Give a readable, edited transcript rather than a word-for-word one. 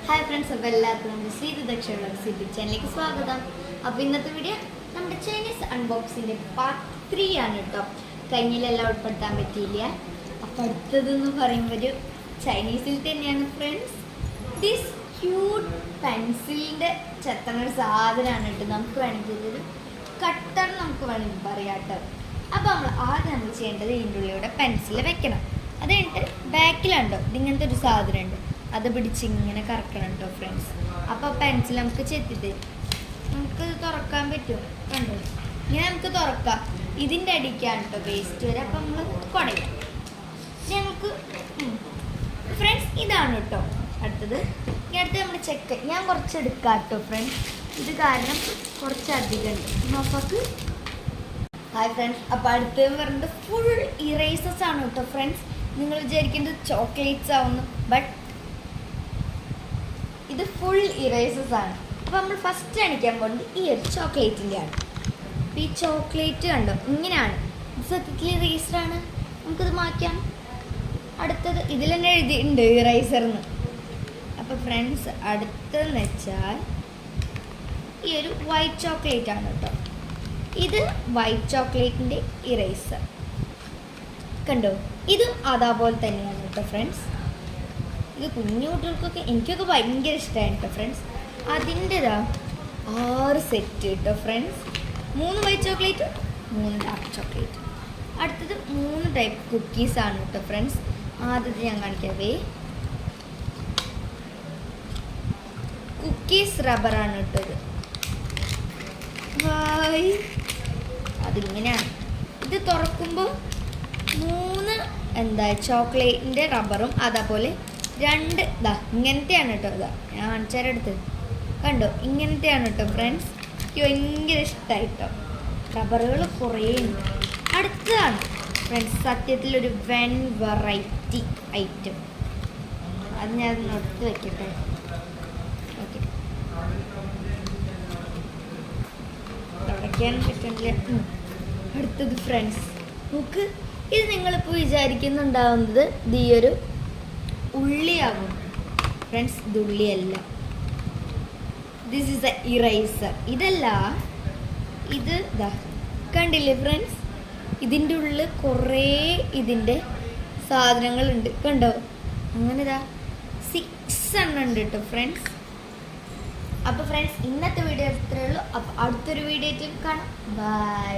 Hi friends, അപ്പോൾ എല്ലാവർക്കും നമ്മുടെ ശ്രീതു ദക്ഷയുള്ള യൂട്യൂബ് ചാനലിലേക്ക് സ്വാഗതം. അപ്പോൾ ഇന്നത്തെ വീഡിയോ നമ്മുടെ ചൈനീസ് അൺബോക്സിൻ്റെ പാർട്ട് 3 ആണ് കേട്ടോ. കഴിഞ്ഞിലെല്ലാം ഉൾപ്പെടുത്താൻ പറ്റിയില്ല. അപ്പോൾ അടുത്തതെന്ന് പറയുമ്പോൾ ഒരു ചൈനീസിൽ തന്നെയാണ് ഫ്രണ്ട്സ്. ദിസ് ക്യൂട്ട് പെൻസിലിൻ്റെ ചെത്തണ സാധനമാണ് കേട്ടോ. നമുക്ക് വേണമെങ്കിൽ ഇതൊരു കട്ടർ നമുക്ക് വേണമെങ്കിൽ പറയാം കേട്ടോ. അപ്പോൾ നമ്മൾ ചെയ്യേണ്ടത് ഇതിൻ്റെ ഉള്ളിലൂടെ പെൻസിൽ വെക്കണം. അത് കഴിഞ്ഞിട്ട് ബാക്കിലുണ്ടോ ഇതിങ്ങനത്തെ ഒരു സാധനം ഉണ്ട്, അത് പിടിച്ച് ഇങ്ങനെ കറക്കണം കേട്ടോ ഫ്രണ്ട്സ്. അപ്പോൾ പെൻസിൽ നമുക്ക് ചെത്തിട്ട് നമുക്ക് തുറക്കാൻ പറ്റും. കണ്ടോ, ഇങ്ങനെ നമുക്ക് തുറക്കാം. ഇതിൻ്റെ അടിക്കാണ് കേട്ടോ വേസ്റ്റ് വരെ. അപ്പം നമ്മൾ കുടയും. ഞങ്ങൾക്ക് ഫ്രണ്ട്സ് ഇതാണ് കേട്ടോ അടുത്തത്. ഇനി അടുത്ത് നമ്മൾ ചെക്ക് ഞാൻ കുറച്ച് എടുക്കാം കേട്ടോ ഫ്രണ്ട്സ്. ഇത് കാരണം കുറച്ചധികം ഉണ്ട് നോക്ക്. ഹായ് ഫ്രണ്ട്സ്, അപ്പോൾ അടുത്ത് പറയുന്നത് ഫുൾ ഇറേസേഴ്സ് ആണ് കേട്ടോ ഫ്രണ്ട്സ്. നിങ്ങൾ വിചാരിക്കുന്നത് ചോക്ലേറ്റ്സ് ആവുന്നു, ബട്ട് ഇത് ഫുൾ ഇറേസേഴ്സ് ആണ്. അപ്പോൾ നമ്മൾ ഫസ്റ്റ് കാണിക്കാൻ പോകുന്നത് ഈ ഒരു ചോക്ലേറ്റിൻ്റെ ആണ്. അപ്പോൾ ഈ ചോക്ലേറ്റ് കണ്ടോ ഇങ്ങനെയാണ്. ഇത് സത്യത്തിൽ ഇറേസറാണ്. നമുക്കിത് മാറ്റാം. അടുത്തത് ഇതിൽ തന്നെ എഴുതിയിട്ടുണ്ട് ഇറേസർന്ന്. അപ്പോൾ ഫ്രണ്ട്സ് അടുത്തതെന്ന് വെച്ചാൽ ഈ ഒരു വൈറ്റ് ചോക്ലേറ്റ് ആണ് കേട്ടോ. ഇത് വൈറ്റ് ചോക്ലേറ്റിൻ്റെ ഇറേസർ കണ്ടോ. ഇതും അതേപോലെ തന്നെയാണ് കേട്ടോ ഫ്രണ്ട്സ്. ഇത് കുഞ്ഞു കുട്ടികൾക്കൊക്കെ എനിക്കൊക്കെ ഭയങ്കര ഇഷ്ടമാണ് കേട്ടോ ഫ്രണ്ട്സ്. അതിൻ്റെതാ 6 സെറ്റ് കേട്ടോ friends. 3 white chocolate, 3 dark chocolate. അടുത്തത് 3 ടൈപ്പ് കുക്കീസാണ് കേട്ടോ ഫ്രണ്ട്സ്. ആദ്യത്തെ ഞാൻ കാണിക്കാവേ. കുക്കീസ് റബ്ബറാണ് കേട്ടത്. ഹായ്, അതിങ്ങനെയാണ്. ഇത് തുറക്കുമ്പോൾ 3 ചോക്ലേറ്റിൻ്റെ റബ്ബറും അതേപോലെ 2 ഇതാ ഇങ്ങനത്തെയാണ് കേട്ടോ. ഇതാ ഞാൻ കാണിച്ചാരെടുത്ത് കണ്ടോ, ഇങ്ങനത്തെയാണ് കേട്ടോ ഫ്രണ്ട്സ്. എനിക്ക് ഭയങ്കര ഇഷ്ടമായി കേട്ടോ. റബ്ബറുകൾ കുറേ ഉണ്ട്. അടുത്തതാണ് ഫ്രണ്ട്സ് സത്യത്തിലൊരു വെറൈറ്റി ഐറ്റം. അത് ഞാൻ എടുത്ത് വെക്കട്ടെ. ഓക്കെ, തുടയ്ക്കാൻ പറ്റില്ല. അടുത്തത് ഫ്രണ്ട്സ് നോക്ക്. ഇത് നിങ്ങളിപ്പോൾ വിചാരിക്കുന്നുണ്ടാവുന്നത് ഇത് ഈ ഒരു ഉള്ളിയാകും ഫ്രണ്ട്സ്. ഇത് ഉള്ളിയല്ല. This is a eraser. ഇതല്ല, ഇത് ഇതാ കണ്ടില്ലേ ഫ്രണ്ട്സ്. ഇതിൻ്റെ ഉള്ളിൽ കുറേ ഇതിൻ്റെ സാധനങ്ങളുണ്ട് കണ്ടോ. അങ്ങനെ ഇതാ 6 എണ്ണം ഉണ്ട് കേട്ടോ ഫ്രണ്ട്സ്. അപ്പോൾ ഫ്രണ്ട്സ് ഇന്നത്തെ വീഡിയോ ഇത്രയേ ഉള്ളൂ. അപ്പോൾ അടുത്തൊരു വീഡിയോ കാണാം. ബൈ.